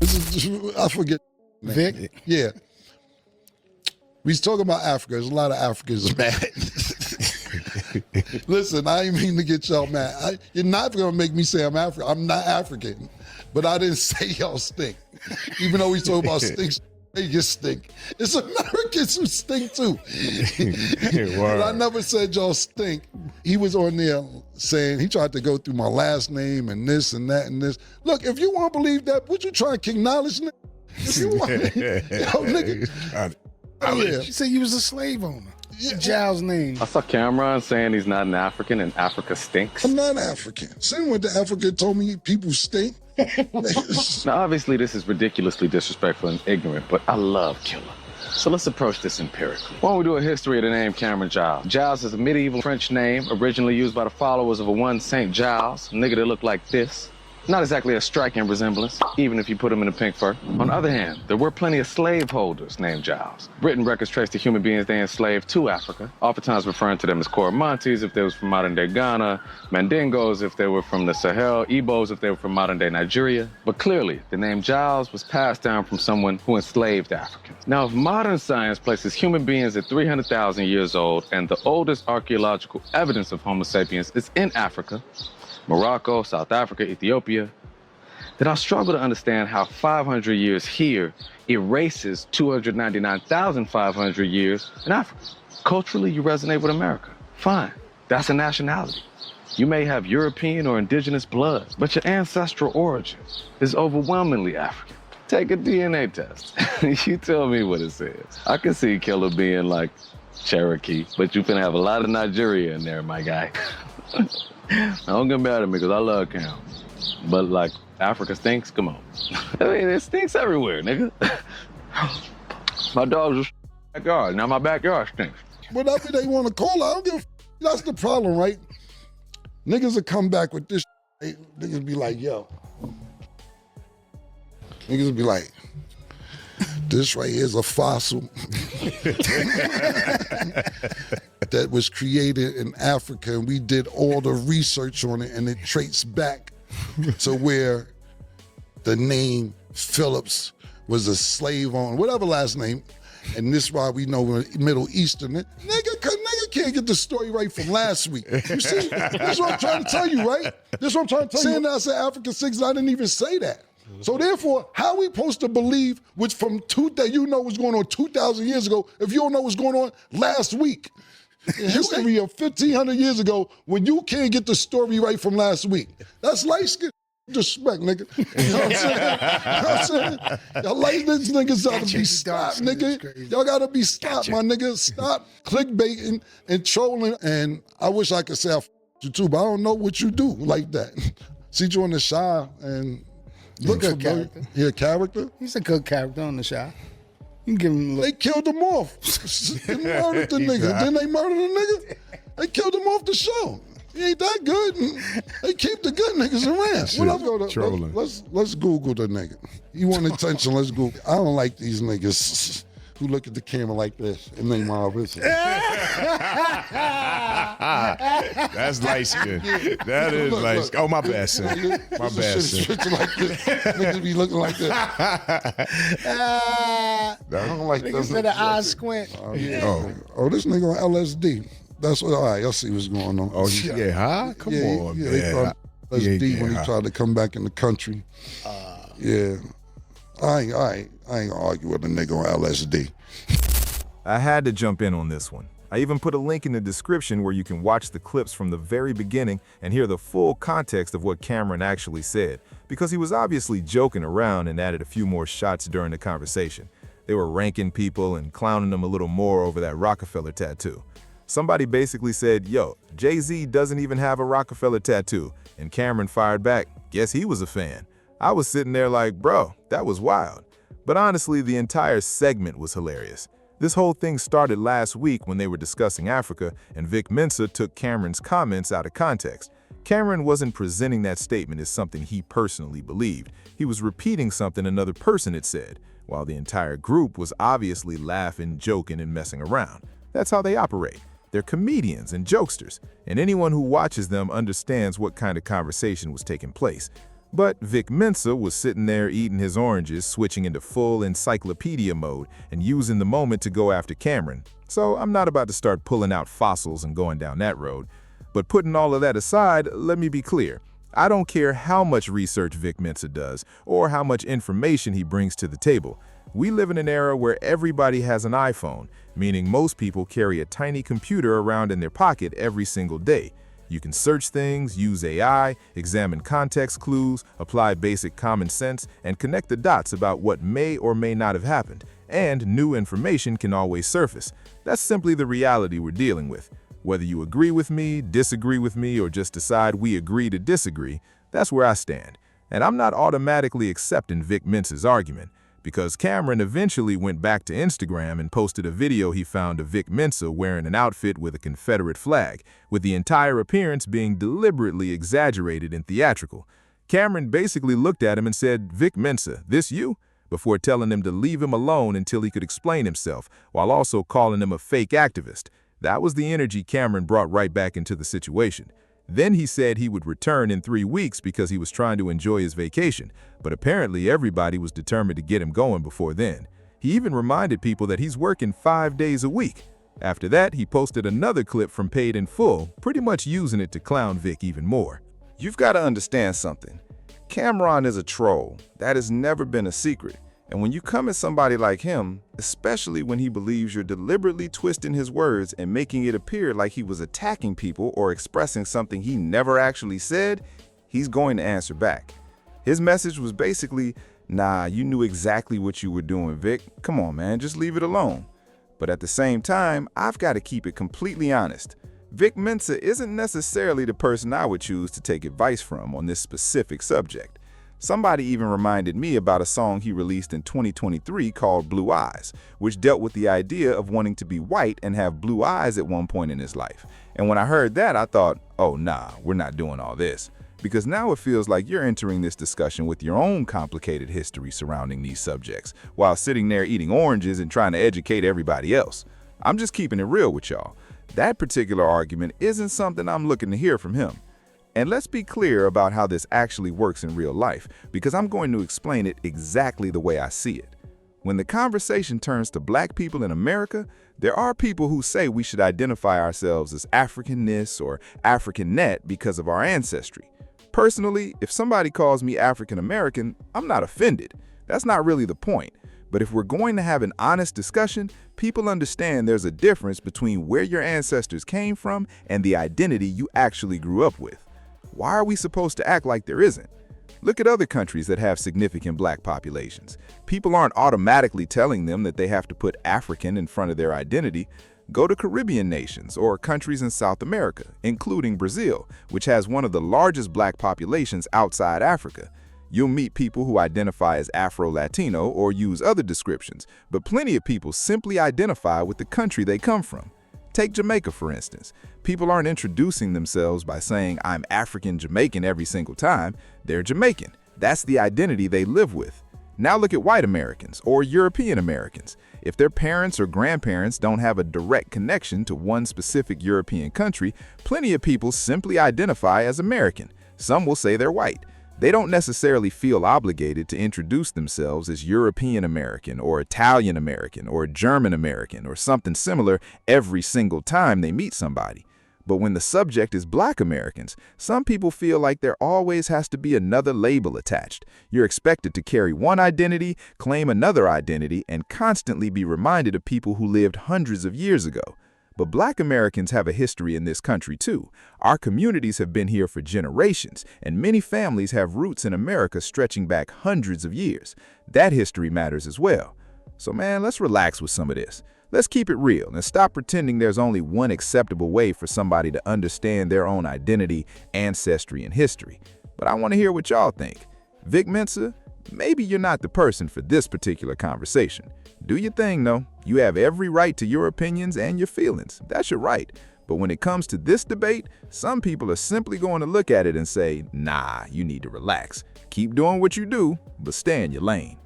I forget. Man. Vic? Yeah. We was talking about Africa. There's a lot of Africans mad. Listen, I ain't mean to get y'all mad. You're not gonna make me say I'm African. I'm not African. But I didn't say y'all stink. Even though we talk about stink, you stink. It's Americans who stink too. But I never said y'all stink. He was on there saying, he tried to go through my last name and this and that and this. Look, if you want to believe that, would you try to acknowledge nigga? If you want, yo, nigga. Yeah. She said you was a slave owner. Yeah. Giles' name. I saw Camron saying he's not an African and Africa stinks. I'm not African. Same went to Africa and told me people stink. Now, obviously, this is ridiculously disrespectful and ignorant, but I love Killer. So let's approach this empirically. Why don't we do a history of the name Camron Giles? Giles is a medieval French name originally used by the followers of a one Saint Giles, a nigga that looked like this. Not exactly a striking resemblance, even if you put him in a pink fur. On the other hand, there were plenty of slaveholders named Giles. Written records trace the human beings they enslaved to Africa, oftentimes referring to them as Coromontes if they was from modern-day Ghana, Mandingos if they were from the Sahel, Igbos if they were from modern-day Nigeria. But clearly, the name Giles was passed down from someone who enslaved Africans. Now, if modern science places human beings at 300,000 years old and the oldest archaeological evidence of Homo sapiens is in Africa, Morocco, South Africa, Ethiopia, then I struggle to understand how 500 years here erases 299,500 years in Africa. Culturally, you resonate with America. Fine, that's a nationality. You may have European or indigenous blood, but your ancestral origin is overwhelmingly African. Take a DNA test. You tell me what it says. I can see Killer being like Cherokee, but you finna have a lot of Nigeria in there, my guy. Don't get mad at me because I love Cam. But like, Africa stinks? Come on. I mean, it stinks everywhere, nigga. My dogs are backyard. Now my backyard stinks. Whatever they want to call it, I don't give a f. That's the problem, right? Niggas will come back with this niggas be like, yo. Niggas will be like, this right here is a fossil that was created in Africa, and we did all the research on it, and it traces back to where the name Phillips was a slave on, whatever last name, and this is why we know we're Middle Eastern. Nigga can't get the story right from last week. You see, this is what I'm trying to tell you, right? This is what I'm trying to tell you. Saying that I said Africa 6, I didn't even say that. So therefore, how are we supposed to believe which from that you know was going on 2,000 years ago if you don't know what's going on last week? In history of 1,500 years ago when you can't get the story right from last week. That's light skin disrespect, nigga. You know what I'm saying? You know what I'm saying? Y'all light niggas gotta be stopped, nigga. Y'all gotta be stopped, my nigga. Stop clickbaiting and trolling. And I wish I could say I f you too, but I don't know what you do like that. See you on the Shy and look at character. Yeah, character. He's a good character on the Shy. You can give him a look. They killed him off. They murdered the nigga. Then they murdered the nigga. They killed him off the show. He ain't that good. They keep the good niggas around. Let's Google the nigga. You want attention, let's Google. I don't like these niggas who look at the camera like this and they my business. That's light skin. That is light skin. Oh, my bad, son. My bad, son. Like this. Niggas be looking like this. I don't like this. Niggas said the eye squint. Oh, this nigga on LSD. That's what, all right, y'all see what's going on. Oh, you get high? Come on, yeah, man. They thought LSD when he tried to come back in the country. Yeah. I ain't gonna argue with a nigga on LSD. I had to jump in on this one. I even put a link in the description where you can watch the clips from the very beginning and hear the full context of what Camron actually said, because he was obviously joking around and added a few more shots during the conversation. They were ranking people and clowning them a little more over that Rockefeller tattoo. Somebody basically said, yo, Jay-Z doesn't even have a Rockefeller tattoo, and Camron fired back, guess he was a fan. I was sitting there like, bro, that was wild. But honestly, the entire segment was hilarious. This whole thing started last week when they were discussing Africa, and Vic Mensa took Camron's comments out of context. Camron wasn't presenting that statement as something he personally believed. He was repeating something another person had said, while the entire group was obviously laughing, joking, and messing around. That's how they operate. They're comedians and jokesters, and anyone who watches them understands what kind of conversation was taking place. But Vic Mensa was sitting there eating his oranges, switching into full encyclopedia mode and using the moment to go after Camron. So I'm not about to start pulling out fossils and going down that road. But putting all of that aside, let me be clear. I don't care how much research Vic Mensa does or how much information he brings to the table. We live in an era where everybody has an iPhone, meaning most people carry a tiny computer around in their pocket every single day. You can search things, use AI, examine context clues, apply basic common sense, and connect the dots about what may or may not have happened. And new information can always surface. That's simply the reality we're dealing with. Whether you agree with me, disagree with me, or just decide we agree to disagree, that's where I stand. And I'm not automatically accepting Vic Mensa's argument, because Camron eventually went back to Instagram and posted a video he found of Vic Mensa wearing an outfit with a Confederate flag, with the entire appearance being deliberately exaggerated and theatrical. Camron basically looked at him and said, "Vic Mensa, this you?" before telling him to leave him alone until he could explain himself, while also calling him a fake activist. That was the energy Camron brought right back into the situation. Then he said he would return in 3 weeks because he was trying to enjoy his vacation, but apparently everybody was determined to get him going before then. He even reminded people that he's working 5 days a week. After that, he posted another clip from Paid in Full, pretty much using it to clown Vic even more. You've got to understand something. Camron is a troll. That has never been a secret. And when you come at somebody like him, especially when he believes you're deliberately twisting his words and making it appear like he was attacking people or expressing something he never actually said, he's going to answer back. His message was basically, "Nah, you knew exactly what you were doing, Vic. Come on, man, just leave it alone." But at the same time, I've got to keep it completely honest. Vic Mensa isn't necessarily the person I would choose to take advice from on this specific subject. Somebody even reminded me about a song he released in 2023 called Blue Eyes, which dealt with the idea of wanting to be white and have blue eyes at one point in his life. And when I heard that, I thought, oh nah, we're not doing all this. Because now it feels like you're entering this discussion with your own complicated history surrounding these subjects, while sitting there eating oranges and trying to educate everybody else. I'm just keeping it real with y'all. That particular argument isn't something I'm looking to hear from him. And let's be clear about how this actually works in real life, because I'm going to explain it exactly the way I see it. When the conversation turns to black people in America, there are people who say we should identify ourselves as African this or African that because of our ancestry. Personally, if somebody calls me African American, I'm not offended. That's not really the point. But if we're going to have an honest discussion, people understand there's a difference between where your ancestors came from and the identity you actually grew up with. Why are we supposed to act like there isn't? Look at other countries that have significant black populations. People aren't automatically telling them that they have to put African in front of their identity. Go to Caribbean nations or countries in South America, including Brazil, which has one of the largest black populations outside Africa. You'll meet people who identify as Afro-Latino or use other descriptions, but plenty of people simply identify with the country they come from. Take Jamaica, for instance. People aren't introducing themselves by saying, "I'm African Jamaican" every single time. They're Jamaican. That's the identity they live with. Now look at white Americans or European Americans. If their parents or grandparents don't have a direct connection to one specific European country, plenty of people simply identify as American. Some will say they're white. They don't necessarily feel obligated to introduce themselves as European American or Italian American or German American or something similar every single time they meet somebody. But when the subject is Black Americans, some people feel like there always has to be another label attached. You're expected to carry one identity, claim another identity, and constantly be reminded of people who lived hundreds of years ago. But Black Americans have a history in this country too. Our communities have been here for generations, and many families have roots in America stretching back hundreds of years. That history matters as well. So man, let's relax with some of this. Let's keep it real and stop pretending there's only one acceptable way for somebody to understand their own identity, ancestry, and history. But I want to hear what y'all think. Vic Mensa, maybe you're not the person for this particular conversation. Do your thing, though. You have every right to your opinions and your feelings. That's your right. But when it comes to this debate, some people are simply going to look at it and say, nah, you need to relax. Keep doing what you do, but stay in your lane.